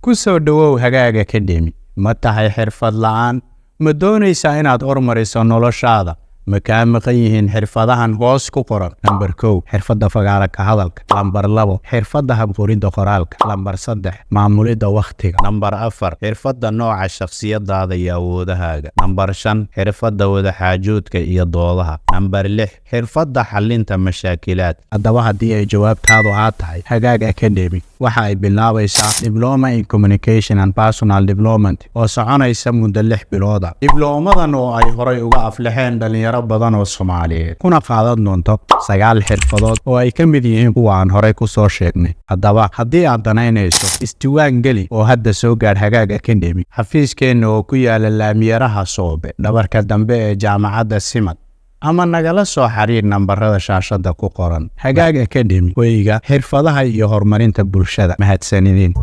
ku soo dhawow Hagaag Academy. Ma tahay xirfad la'aan? Ma doonaysaa inaad horumariso noloshaada? Ma kaa maqan yihiin xirfadahan hoos ku qoran? Number 1 xirfadda fagaara ka hadalka. Number 2 xirfadda habqoridda qoraalka. Number 3 maamulidda waqtiga. Number 4 xirfadda nooca shakhsiyadaada iyo awoodahaaga. Number 5 xirfadda wadaxaajoodka iyo doodaha. Number 6 xirfadda xallinta mashaakilaad. Haddaba haddii ay jawaabtaadu aad tahay Hagaag Academy waxa ay bilaabaysaa Diploma in Communication and Personal Development oo soconaysa muddo 6 bilood ah. Diblomadan oo ay horay uga aflaxeen dhalinyaro badan oo Soomaaliyeed kuna qaadan doonto 9 xirfadood oo ay ka mid yihiin kuwa aan horay ku soo sheegnay. Haddaba haddii aad danaynayso isdiiwaan geli oo hadda soo gaar Hagaag Academy xafiiskeena oo ku yaala Laamiyaraha Soobe dhabarka dambe ee jaamacadda Simad ama nagala soo xiriir nambarada shaashada ku qoran. Hagaag Academy wayga xirfadaha iyo horumarinta bulshada. Mahadsanidin.